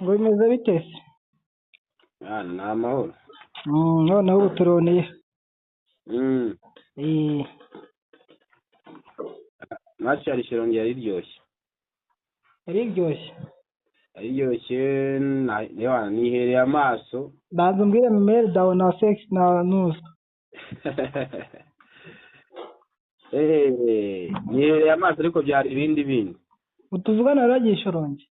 ngo bimeze bite se? Ni amahoro. Noneho ubu turoniye. Match ya Shyorongi yari iryoshye. Yari iryoshye. Yari iryoshye nihereye amaso. Banza umbwire Mimeli dawe na sex na nusa. Nihereye amaso ariko byari ibindi. Utuvugana naragiye Shyorongi.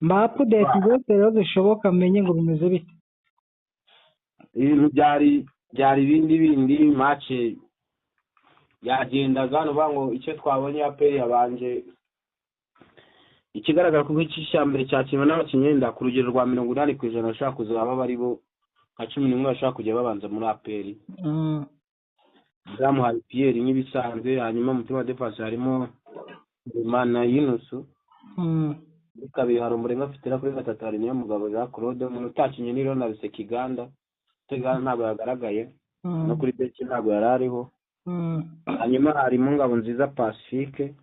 Mba update zose rero zishoboka menye ngo bimeze bite. Ibintu byari ibindi match yagendaga no bango icyo twabonye APR yabanje ikigaragara ko cy'ishyambere cyakimwe n'abakinnyi ku rugero rwa 80% bashaka kuzaba bari bo nka 11 bashaka kujya babanza muri APR. Zamuhaye Pierre n'ibisanzwe, hanyuma mutima wa defense harimo Imana Yunusu. Kabiri hari umurenga afite kuri gatatu hari niyo mugabo za Claude umuntu utakinye ni Ronald Sekiganda. Tegana ntabwo yagaragaye no kuri bench ntabwo yarariho. Hanyuma harimo Ngabo Nziza Pacifique,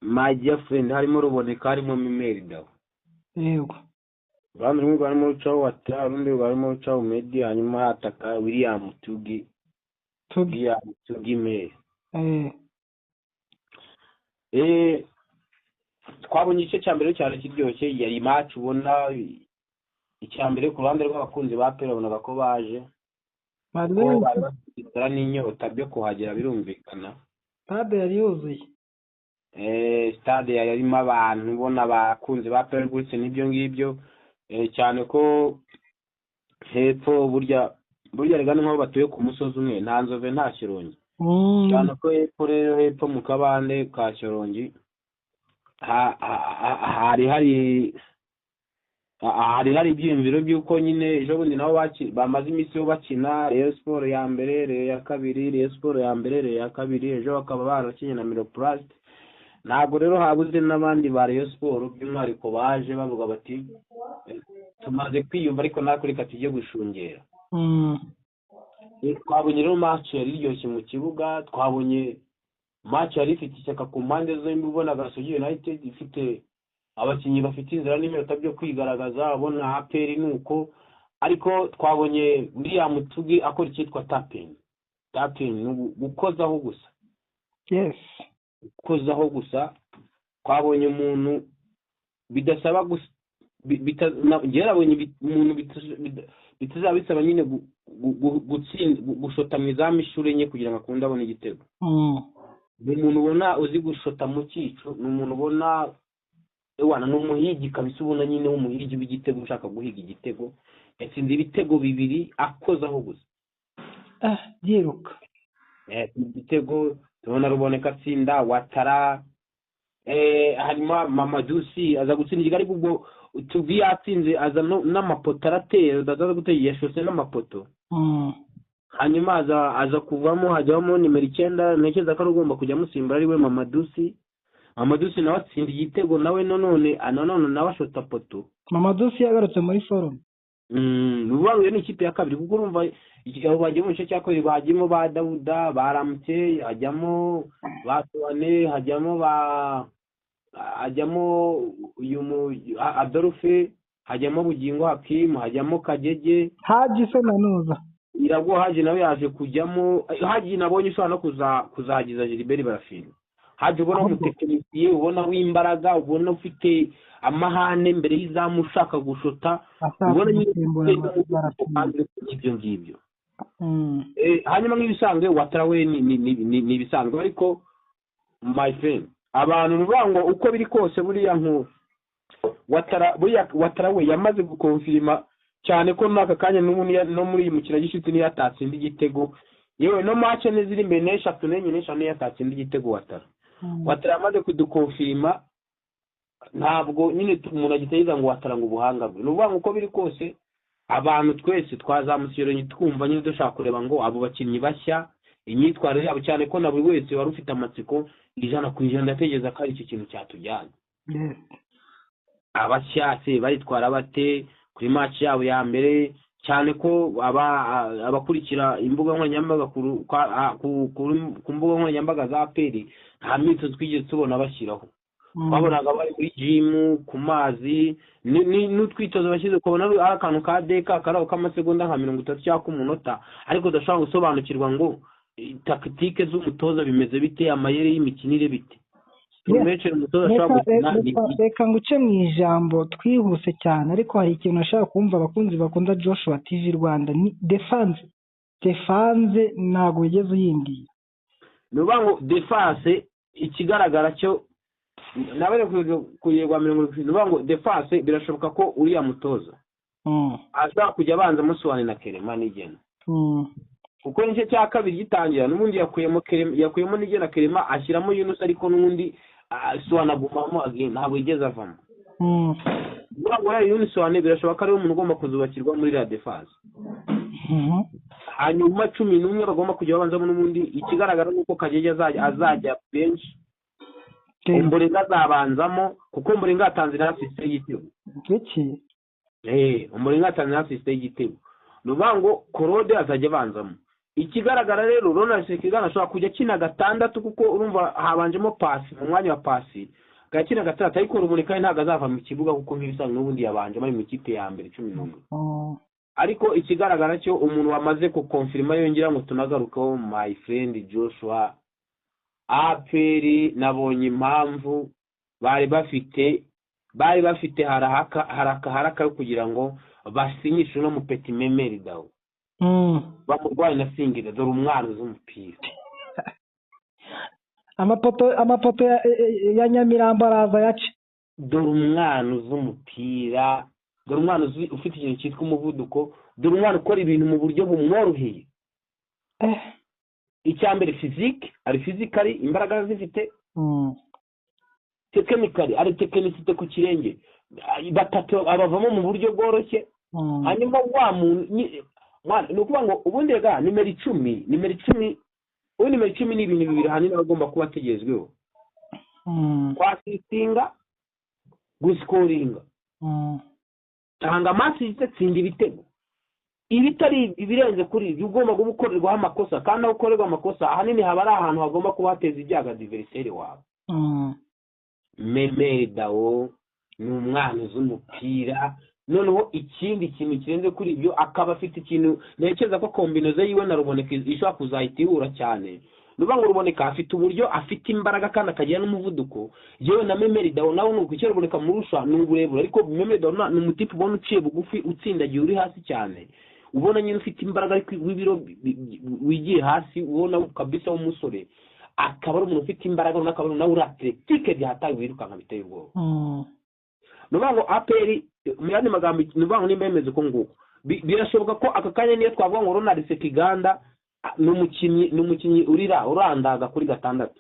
my dear friend harimo Ruboneka harimo Mimeli dawe. Yego. Bamwe mu barimo Chao Wata urundi barimo Chao Medi, hanyuma hataka William Tugi Meli. Twabonye igice cya mbere cyane kiryoshye, yari match ubona icyambere ku ruhande rw'abakunzi ba APR babonaga ko baje. Bari n'inyota byo kuhagera birumvikana. Stade yari yuzuye. Stade yarimo abantu ubona abakunzi ba APR gutse n'ibyo ngibyo, cyane ko hepfo burya regana nko batuye ku musozi umwe nta nzove nta Shyorongi. Cyane ko hepfo mu kabande ka Shyorongi hari ibyiyumviro by'uko nyine ejo bundi nabo bamaze iminsi yo bakina Rayon Sport ya mbere, Rayon ya kabiri, Rayon Sport ya mbere, Rayon ya kabiri, ejo bakaba barakinye na Miroplast. Ntabwo rero habuze n'abandi ba Rayon Sport by'umwihariko baje bavuga bati tumaze kwiyumva ariko natwe reka tujye gushungera. Twabonye rero match yari iryoshye mu kibuga, twabonye match yari ifite ishyaka ku mpande zombi, ubona Gasogi United ifite abakinnyi bafite inzira n'iminota byo kwigaragaza, abona APR nuko, ariko twabonye William Tugi akora icyitwa tapping gukozaho gusa. Yes. Gukozaho gusa. Twabonye umuntu bidasaba ngerabonye umuntu bitazabisaba nyine gushota mu izamu ishure enye kugira ngo akunde abone igitego. Ni umuntu ubona uzi gushota mu cyico, ni umuntu ubona n'umuhigi kabisa, ubona nyine w'umuhigi w'igitego ushaka guhiga igitego. Yatsinze ibitego bibiri akozaho gusa. Byiruka. Igitego tubona Ruboneka atsinda, Watara harimo Mamadusi aza gutsinda igari ubwo Tuvi yatsinze aza n'amapoto aratera aza gutera yashose n'amapoto. Hanyuma aza kuvamo hajyamo nimero 9 nekeza ko ugomba kujya musimbura ari we Mamadusi nawe atsinda igitego nawe none nawe ashota poto. Mamadusi yagarutse muri forum. Rubango ni ikipe ya kabiri kuko urumva igihe bagiye mu gice cya kabiri bagimo ba Dauda baramutse, hajyamo Batwane, hajyamo uyu Adolphe, hajyamo Bugingo Hakim, hajyamo Kagege, Haji se nanuza Irago Haji nawe yaje kujyamo. Haji nabonye ushobora no kuzahagiza Gilbert Barafini. Haji ubona umutekinisiye, ubona w'imbaraga, ubona ufite amahane mbere y'izamu ushaka gushota, ubona ibyo ngibyo. Hanyuma nk'ibisanzwe Watara we ni ibisanzwe, ariko my friend abantu rubango uko biri kose buriya nko Watara we yamaze gukonfirma cyane ko naka kanya no muri mukina gishiti ni yatatsinda igitego, yewe no match neziri imbere n'eshatu n'eshanu yatatsinda igitego. Watara amaze kudukonfirma, ntabwo nyine umuntu agiteza ngo Watara ngo ubuhanga bwe. Nuvuga uko biri kose abantu twese twazamusiyeranye twumva nyine dushaka kureba ngo abo bakinnyi bashya imyitwarire yabo, cyane ko na buri wese wari ufite amatsiko 100% ndategeza ko ari icyo kintu cyatujyana. Abashyase baritwara bate kuri match yabo ya mbere, cyane ko abakurikira imbuga nkoranyambaga ku mbuga nkoranyambaga za APR nta myitozo twigeze tubona bashyiraho. Twabonaga bari muri gym ku mazi n'utwitozo bashyize kubona ari akantu ka deka karaho k'amasegonda nka 30 cyangwa umunota, ariko udashobora gusobanukirwa ngo tactique z'umutoza bimeze bite, amayeri y'imikinire bite. Reka nguce mu ijambo twihuse cyane, ariko hari ikintu nashaka kumva abakunzi bakunda Joshua TV Rwanda ni defense ntabwo wigeze uyimbwira. Nuba ngo defense ikigaragara cyo nabere kuyegwa 70, nuba ngo defense birashoboka ko uriya mutoza aza kujya abanza musobanira na Kerema n'igena kuko nicyo cya kabiri gitangira n'ubundi yakuyemo n'igena Kerema ashyiramo Yunus, ariko n'ubundi Suwanagumamo ntabwo yigeze avamo. Nuba Yunus birashoboka ari umuntu ugomba kuzubakirwa muri la defense. Hanyuma 11 bagomba kujya babanzamo n'ubundi, ikigaragara nuko Kajeje azajya bench Ombolenga azabanzamo kuko Ombolenga atanze na assist y'igitego. Ombolenga atanze na assist y'igitego. Nuba ngo Korode azajya abanzamo. Ikigaragara rero Ronald Sekigana ashobora kujya kina gatandatu kuko urumva habanjemo pasi mu mwanya wa pasi gakina gatandatu, ariko Ruboneka ntago azava mu kibuga kuko nk'ibisanzwe n'ubundi yabanje bari mu kipe ya mbere 11. Ariko ikigaragara cyo umuntu wamaze ku confirma yongera ngo tunagarukaho my friend Joshua, APR nabonye impamvu bari bafite haraka kugira ngo basinyishe no mu Petit Memeri dawo bamurwaye na Singida, dore umwana z'umupira. amapoto ya Nyamirambo araza yace, dore umwana z'umupira, dore umwana ufite ikintu cyitwa umuvuduko, dore umwana ukora ibintu mu buryo bumworoheye. Icyambere physique, ari physically imbaraga zifite, technically ari technicité ku kirenge, batatu abavamo mu buryo bworoshye. Hanyuma wa muntu ni ukuvuga ngo ubundi ga nimero 10 ubundi nimero 10 ni ibintu bibiri hanini bagomba kuba tegezweho: kwasitinga, guscoringa. Tanga masi tsinda ibitego. Ibitari ibirenze kuri ibyo ugomba gukorerwa amakosa, kandi aho ukorerwa amakosa ahanini haba ari ahantu hagomba kubateza ibyaga adversaire wawe. Memeri dawo ni umwana z'umupira. Noneho ikindi kintu kirenze kuri ibyo akaba afite ikintu nekeza ko kombinoze yiwe na Ruboneka ishobora kuzahitihura cyane. Nuba ngo Ruboneka afite uburyo, afite imbaraga kandi akagira n'umuvuduko. Yewe na Memeri dawo nawe nuko icyo Ruboneka murusha n'uburebure, ariko Memeri dawo ni umutipe ubona uciye bugufi utsindagiye uri hasi cyane, ubona nyine ufite imbaraga ariko w'ibiro wigiye hasi, ubona kabisa w'umusore, akaba ari umuntu ufite imbaraga n'akaba nawe uri athletic byahataye wirukanka biteye ubwoba. Nuba ngo APR mu yandi magambo nuba ngo nimba yemeze ko nguko birashoboka ko aka kanya niyo twavuga ngo Ronald Sekiganda n'umukinyi urandaga kuri gatandatu.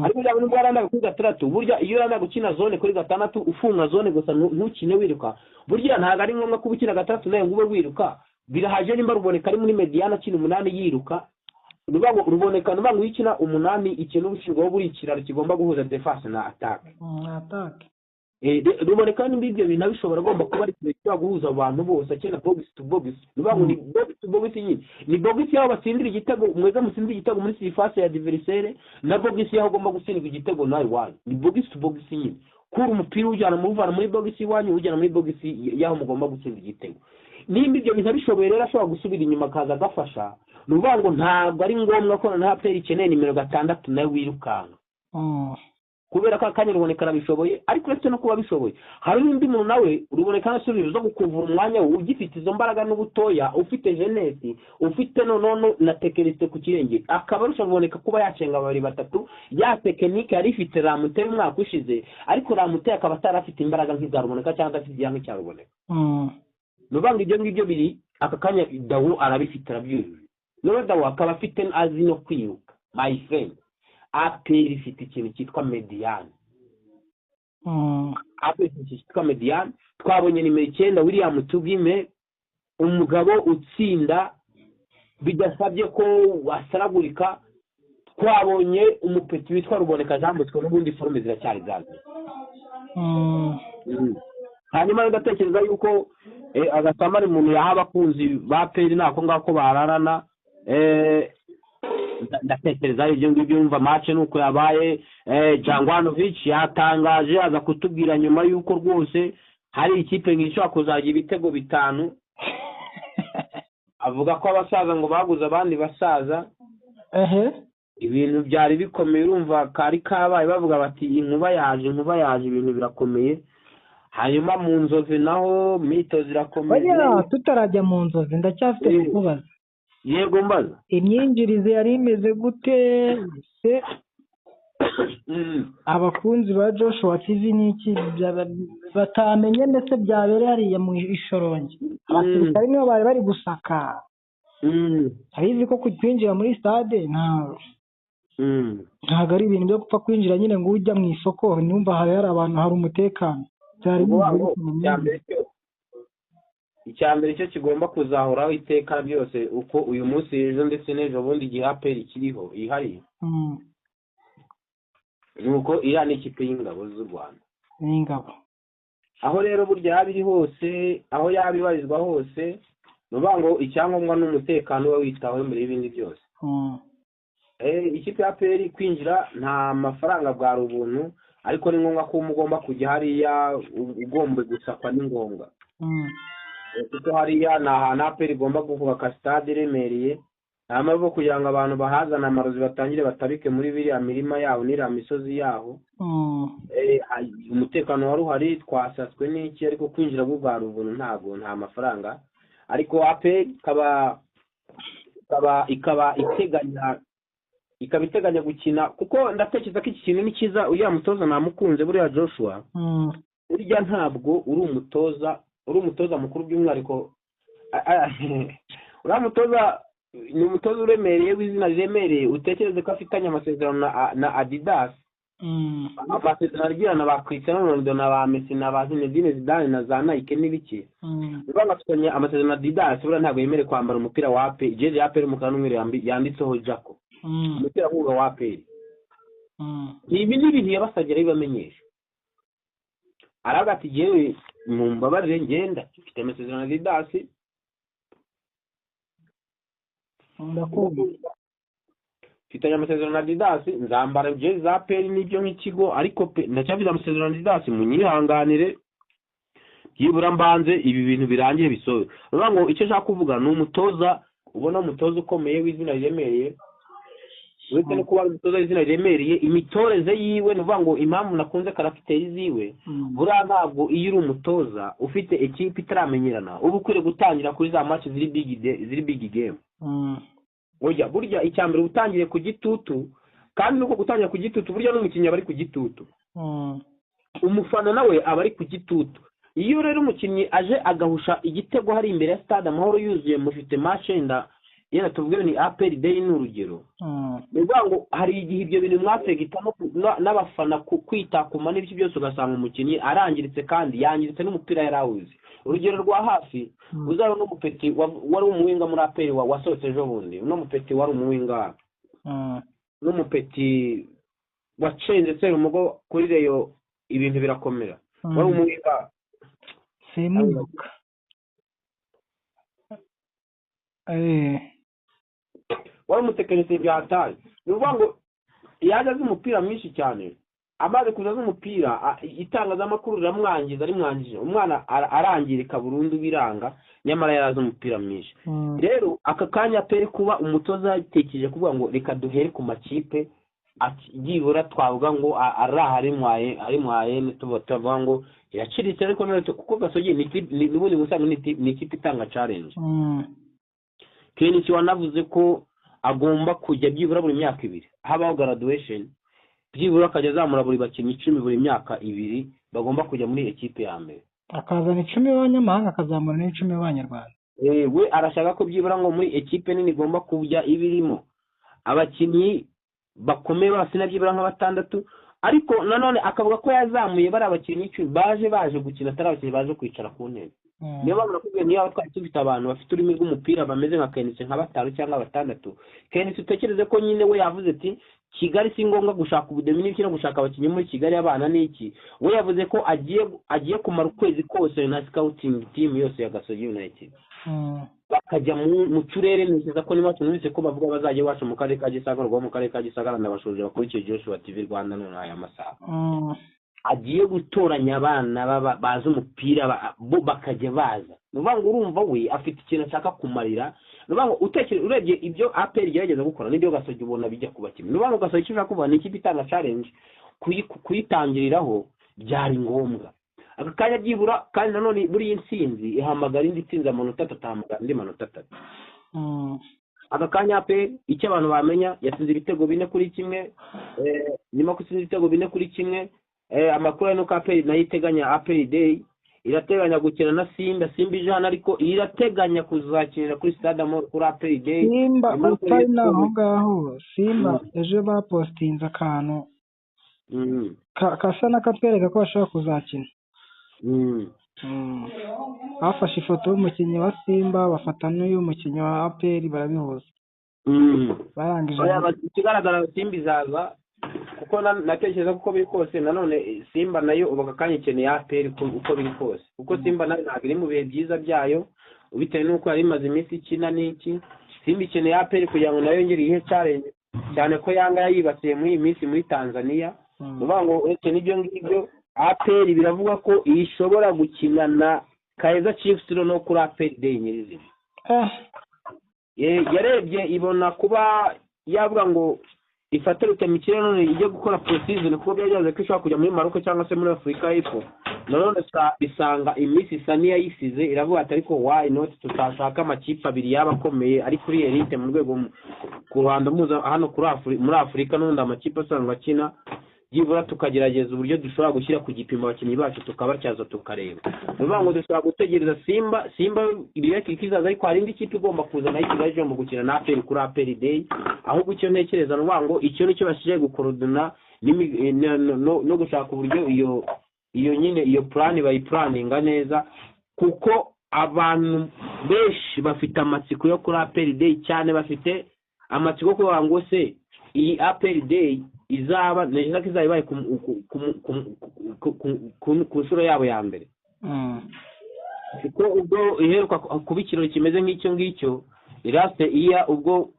Ariko byaba nubwo arandaga kuri gatandatu, burya iyo urandaga gukina zone kuri gatandatu ufunga zone gusa ntukine wiruka, burya ntago ari ngombwa kuba ukina gatandatu nayo ngube wiruka. Birahaje nimba Ruboneka ari muri mediana kina 8 yiruka, nuba ngo Ruboneka nuba ngo yikina 8 ikintu ubushingo buri kiraro kigomba guhuza defense na attack. Ruboneka n'ibyo bintu bishobora gomba kuba ari cyo guhuza abantu bose akina box to box. Nuba ngo ni box to box nyine, ni box yaho batsindira igitego, mweza mutsindira igitego muri surface ya adversaire, na box yaho gomba gutsindira igitego nawe wanyu, ni box to box nyine. Kuri umupira ujyana muvana muri box wanyu ujyana muri box yaho mugomba gutsindira igitego. Nimba ibyo bintu bishoboye rero ashobora gusubira inyuma kaza gafasha. Nuba ngo ntabwo ari ngombwa ko na APR ikeneye nimero 6 nawe wirukanka. Kubera ko akanya Ruboneka arabishoboye, ariko uretse no kuba bishoboye hari n'undi muntu nawe Ruboneka nasubira zo gukuvura umwanya ugifite izo mbaraga n'ubutoya, ufite jeunesse, ufite nono na technicité ku kirenge, akaba Ruboneka kuba yacenga babiri batatu. Ya technique yari ifite Ramute umwaka ushize, ariko Ramute akaba atarafite imbaraga nk'iza Ruboneka cyangwa afite ibyanga cya Ruboneka. Nubanga ibyo ngibyo biri aka kanya Dawo arabifite arabyujuje. None Dawo akaba afite azi no kwiruka. My friend, APR ifite ikintu cyitwa mediane. APR ifite cyitwa mediane. Twabonye nimero 9 William Tugime, umugabo utsinda bidasabye ko wasaragurika. Twabonye umupeti witwa Ruboneka Jambutwe n'ubundi forume ziracyari zazo. Hanyuma ndatekereza yuko agasamari umuntu yaha abakunzi ba peri nako ngako bararana ndatekereza ibyo ngibyo yumva match nuko yabaye. Jangwanovic yatangaje aza kutubwira nyuma yuko rwose hari ikipe ngishobora kuzajya ibitego 5 avuga ko abasaza ngo baguze abandi basaza ibintu byari bikomeye urumva kari kabaye bavuga bati inkuba yaje ibintu birakomeye. Hanyuma mu nzozi naho mito zirakomeye. Tutarajya mu nzozi ndacyafite kubaza. Yego mbaza. Imyinjirize yari imeze gute se abakunzi ba Joshua TV niki batamenye ndetse byabereye hariya mu Ishorongi abasirikare nibo bari gusaka abizi ko kwinjira muri stade ntabwo ari ibintu byo gupfa kwinjira nyine ngo ujya mu isoko numva hari abantu hari umutekano byari icyambere cyo kigomba kuzahoraho iteka byose uko uyu munsi ejo ndetse n'ejo bundi igihe aperi kiriho ihari nuko iriya ni ikipe y'ingabo z'u Rwanda n'ingabo aho rero burya yaba iri hose aho yaba ibarizwa hose nuvuga ngo icyangombwa n'umutekano we witaho mbere y'ibindi byose. Ikipe ya peri kwinjira nta mafaranga bwa rubuntu ariko ni ngombwa ko umugomba kujya hariya ugomba gusakwa n'ingonga kuko hariya ni ahantu aperi igomba kubaka stade iremereye nta mpamvu kugira ngo abantu bahazana amarozi batangire batabike muri biriya mirima yaho n'iriya misozi yaho. Umutekano wari uhari twasatswe n'iki ariko kwinjira bwa rubuntu nta mafaranga ariko aperi ikaba iteganya gukina kuko ndatekereza ko iki kintu ni cyiza. Uriya mutoza namukunze buriya Joshua burya ntabwo uri umutoza mukuru by'umwihariko uriya mutoza ni umutoza uremereye w'izina riremereye utekereze ko afitanye amasezerano na Adidas amasezerano agirana ba Cristiano Ronaldo na ba Messi na ba Zinedine Zidane na za Nike n'ibiki niba bafitanye amasezerano na Adidas buriya ntabwo yemerewe kwambara umupira wa APR jezi ya APR umukara n'umweru yanditseho Jaco umupira w'uwo wa APR. Ibi ni ibintu yabasagera bibamenyesha aravuga ati jewe mumbabarire ngenda mfite amasezerano na Adidas mfitanye amasezerano na Adidas nzambara jezi za APR n'ibyo nk'ikigo ariko ndacyafite amasezerano na Adidas munyihanganire byibura mbanze ibi bintu birangiye bisobe. Urumva ngo icyo nshaka kuvuga ni umutoza ubona umutoza ukomeye w'izina riremereye uretse no kuba umutoza w'izina riremereye imitoreze yiwe nuvuga ngo impamvu nakunze karafiteri ziwe buriya ntabwo iyo uri umutoza ufite ekipe itaramenyerana uba ukwiriye gutangira kuri za match ziri big game. Burya icyambere utangire ku gitutu kandi nuko gutangira ku gitutu burya n'umukinnyi aba ari ku gitutu umufana nawe aba ari ku gitutu. Iyo rero umukinnyi aje agahusha igitego hari imbere ya stade Amahoro yuzuye mufite match yenda tuvuge ni APR Day n'urugero nivuga ngo hari igihe ibyo bintu mwafegitamo n'abafana kwitakuma n'ibyo byose ugasanga umukinnyi arangiritse kandi yangiritse n'umupira yarawuzi. Urugero rwa hafi uzaba n'umupeti wari umuwinga muri APR wasohotse ejo bundi n'umupeti wari umuwinga n'umupeti wacenze se umugo kuri reyo ibintu birakomera wari umuwinga Semuka wari umutekinisiye byataye nivuga ngo yaje azi umupira mwinshi cyane amaze kuza umupira itangazamakuru riramwangiza rimwangije umwana arangirika burundu biranga nyamara yarazi umupira mwinshi. Rero aka kanya pere kuba umutoza yatekereje kuvuga ngo reka duhere ku makipe byibura twavuga ngo ari mwaye tuvuga ngo yaciritse ariko kuko Gasogi n'ubundi gusanga ni ikipe itanga challenge. Kenshi wanavuze ko agomba kujya byibura buri myaka 2 habaho graduation byibura akajya azamura buri bakinnyi 10 buri myaka 2 bagomba kujya muri ekipe ya mbere akazana 10 b'abanyamahanga akazamura n'10 b'abanyarwanda. We arashaka ko byibura ngo muri ekipe nini igomba kujya ibirimo abakinnyi bakomeye basi na byibura nka 6 ariko nanone akavuga ko yazamuye bari abakinnyi baje gukina atari abakinnyi baje kwicara ku ntebe. Niyo mpamvu nakubwiye niyo twari dufite abantu bafite ururimi rw'umupira bameze nka Kenisi nka 5 cyangwa 6. Kenisi utekereze ko nyine we yavuze ati Kigali si ngombwa gushaka ubudemi n'iki no gushaka abakinnyi muri Kigali abana n'iki. We yavuze ko agiye kumara ukwezi kose na scouting team yose ya Gasogi United. Bakajya mu turere neza ko niba tunumvise ko bavuga bazajya wacu mu karere ka Gisagara rwo mu karere ka Gisagara ndabashoje bakurikiye Joshua TV Rwanda none aya masaha. Agiye gutoranya abana baza umupira bo bakajya baza. Nuvuga ngo urumva we afite ikintu ashaka kumarira. Nuvuga ngo urebye ibyo APR gerageza gukora n'ibyo Gasogi ubona bijya kubakina. Nuvuga ngo Gasogi ishaka kuvuga ni ikipe itanga challenge kuyitangiriraho byari ngombwa. Aka kanya byibura kandi nanone buri insinzi ihamagara indi tsinza amanota 3 ahamagara indi manota 3. Aka kanya APR icyo abantu bamenya yatsinze ibitego 4-1 nyuma kutsinze ibitego 4-1. Amakuru ari nuko APR nayo iteganya APR Day irateganya gukina na Simba ijana ariko irateganya kuzakinira kuri Stade Amahoro kuri APR Day. Simba utari naho ngaho Simba ejo bapostinze akantu kasa nakatwereka ko bashaka kuzakina. Bafashe ifoto y'umukinnyi wa Simba bafata n'uyu mukinnyi wa APR barabihuza. Barangije ikigaragara Simba izaza kuko natekereza kuko biri kose nanone Simba nayo ubaga kanyikeneye APR uko biri kose kuko Simba nayo ntabwo iri mu bihe byiza byayo ubitewe nuko yari imaze iminsi ikina n'iki. Simba ikeneye APR kugira ngo nayo ngire ihe challenge cyane ko Yanga yayibasiye muri iyi minsi muri Tanzania. Uvuga ngo uretse n'ibyo ngibyo APR biravuga ko ishobora gukina na Kaizer Chiefs no kuri APR Day nyirizina. Yarebye ibona kuba yavuga ngo ifatirute mikire none ijye gukora pre-season kuko byajaze ko ishobora kujya muri Maroc cyangwa se muri Afrika y'Epfo. None bisanga iminsi Sania yisize iravuga ati ariko why not tutashaka amakipe abiri yabakomeye ari kuri elite mu rwego ku Rwanda muza hano muri Afrika n'undi amakipe asanga akina byibura tukagerageza uburyo dushobora gushyira ku gipimo abakinnyi bacu tukabacyaza tukareba. Nuvuga ngo dushobora gutegereza Simba ibireke kizaza ariko hari indi kipe igomba kuzana ikibaje mu gukina na APR kuri APR Day. Ahubwo icyo ntekereza nuvuga ngo icyo nicyo bashije gukorodona no gushaka uburyo iyo nyine iyo plan bayiplaninga neza kuko abantu benshi bafite amatsiko yo kuri APR Day cyane bafite amatsiko ko ngo se iyi APR Day izaba neza ko izabaye ku nshuro yabo ya mbere. Kuko ubwo iheruka kuba ikirori kimeze nk'icyo ngicyo iraste iya ubwo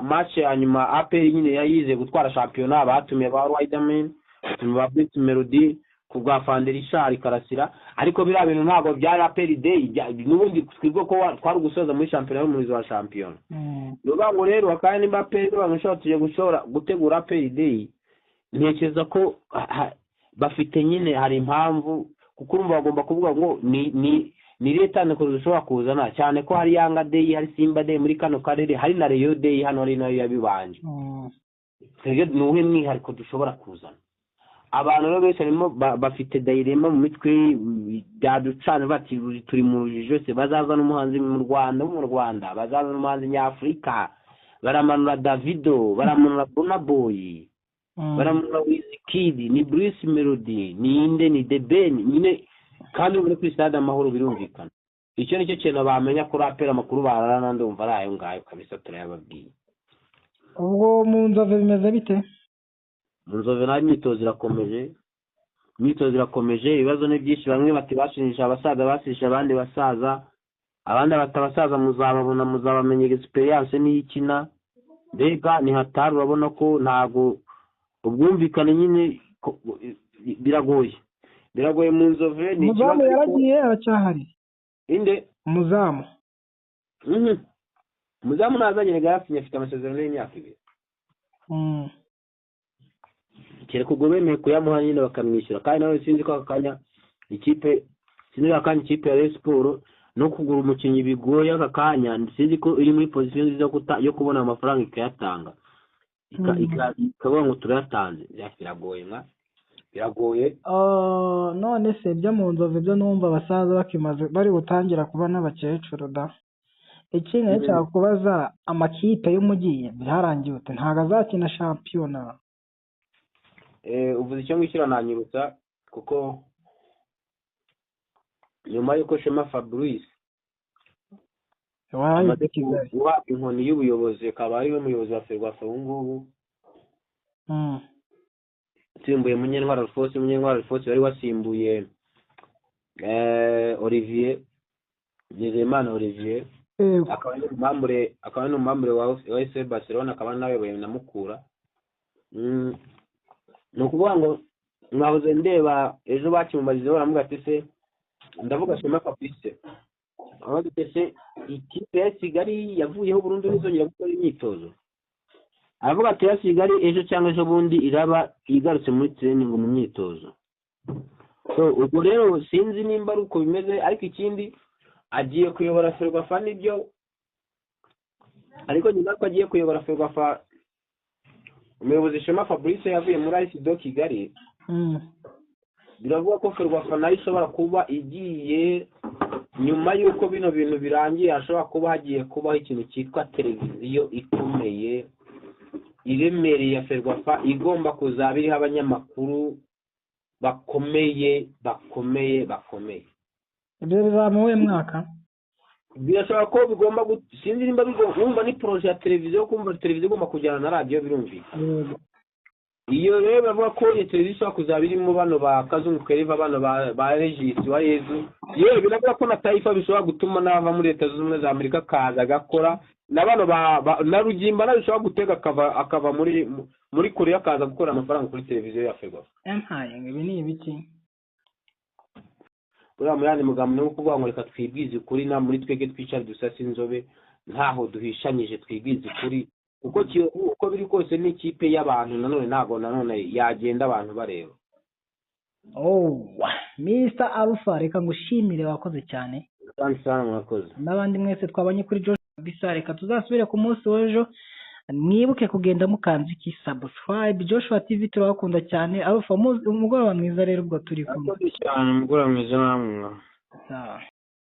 match ya nyuma APR nyine yayize gutwara shampiyona batumiye ba Riderman batumiye ba Blitz Melody ku bwa Fanderishari Karasira ariko biriya bintu ntabwo byari APR Day n'ubundi twibwo ko twari gusoza muri shampiyona y'umuzi wa shampiyona. Nuvuga ngo rero akandi APR bangashobora tuje gutegura APR Day ntekereza ko bafite nyine hari impamvu kuko urumva bagomba kuvuga ngo ni leta niko dushobora kuzana cyane ko hari Yanga Day hari Simba Day muri kano karere hari na Rayon Day hano ari nayo yabibanje. Twebwe nuhe mwihariko dushobora kuzana abantu rero bese barimo bafite dilema mu mitwe byaducana bati turi mu rujijo se bazaza n'umuhanzi mu Rwanda bazaza n'umuhanzi nyafrika baramanura Davido baramanura Burna Boy baramanura Wizkid ni Bruce Melody ni inde ni The Ben nyine kandi muri kuri Stade Amahoro birumvikana. Icyo nicyo kintu bamenya kuri APR amakuru bararana ndumva ari ayo ngayo kabisa turayababwiye. Ubwo mu Nzove bimeze bite? Mu Nzove na imyitozo irakomeje ibibazo ni byinshi bamwe bati bashinisha abasaza basisha abandi basaza abandi batabasaza muzabamenya experience n'ikina mbega ni hatari urabona ko ntago ubwumvikane nyine biragoye mu Nzove ni Muzamu yaragiye aracyahari inde Muzamu nazanye gafinye afite amasezerano y'imyaka 2 kereko bemeye kuyamuha nyine bakamwishyura kandi nawe sinzi ko akanya ikipe ya Rayon Sport no kugura umukinnyi bigoye aka kanya sinzi ko iri muri position nziza yo kubona amafaranga ikayatanga ikavuga ngo turayatanze biragoye. None se byo mu Nzove byo numva abasaza bakimaze bari gutangira kuba n'abakecuru da. Ikindi cyo kubaza amakipe y'umugiye byarangiye ute ntago azakina shampiyona. uvuze icyo ngicyo nanyibutsa kuko nyuma y'uko Shema Fabrice amaze kuba inkoni y'ubuyobozi akaba ari we muyobozi wa Ferwafa ubu ngubu usimbuye Munyentwari Alphonse wari wasimbuye Olivier Nizeyimana Olivier akaba ari umumambure wa FC Barcelona akaba nawe na Mukura. Ni ukuvuga ngo mwahoze ndeba ejo bakimubajije baramuga ati se ndavuga Shema Fabrice aho dutese ikipe ya Kigali yavuyeho burundu n'izongera gukora imyitozo, aravuga ati ya Kigali ejo cyangwa ejo bundi iraba igarutse muri training mu myitozo. So ubwo rero sinzi nimba ari uko bimeze, ariko ikindi agiye kuyobora Ferwafa nibyo, ariko nyuma ko agiye kuyobora Ferwafa umuyobozi Shema Fabrice yavuye muri AS Kigali. Biravuga ko Ferwafa nayo ishobora kuba igiye nyuma y'uko bino bintu birangiye, ashobora kuba hagiye kubaho ikintu cyitwa televiziyo ikomeye iremereye ya Ferwafa igomba kuzaba iriho abanyamakuru bakomeye. Ibyo bizaba mu we mwaka? Birashobora ko bigomba sinzi nimba bigomba ni projet ya televiziyo, kumva televiziyo igomba kujyana na radio birumvikana. Iyo rero bavuga ko iyo televiziyo kuzaba irimo bano ba Kazungu Keriva, bano ba Regis wa Yezu, yewe biravuga ko na Taifa bishobora gutuma nava muri Leta Zunze Ubumwe za Amerika kaza agakora, na bano na Rugimba nawe bishobora gutega akava muri Korea kaza gukora amafaranga kuri televiziyo ya Ferwafa. Ibi ni ibiki? Buriya mu yandi mugambo no kuvuga ngo reka twibwize ukuri, na muri twege twicare dusase inzobe ntaho duhishanyije, twibwize ukuri uko biri kose ni ikipe y'abantu, nanone yagenda abantu bareba. Mr. Alpha, reka ngushimire, wakoze cyane. Mwakoze. N'abandi mwese twabanye kuri Joshua, reka tuzasubire ku munsi w'ejo. Mwibuke kugenda mukanze iki subscribe. Joshua TV turabakunda cyane. Alpha, umugoroba mwiza rero ubwo turi kumwe. Umugoroba mwiza namwe.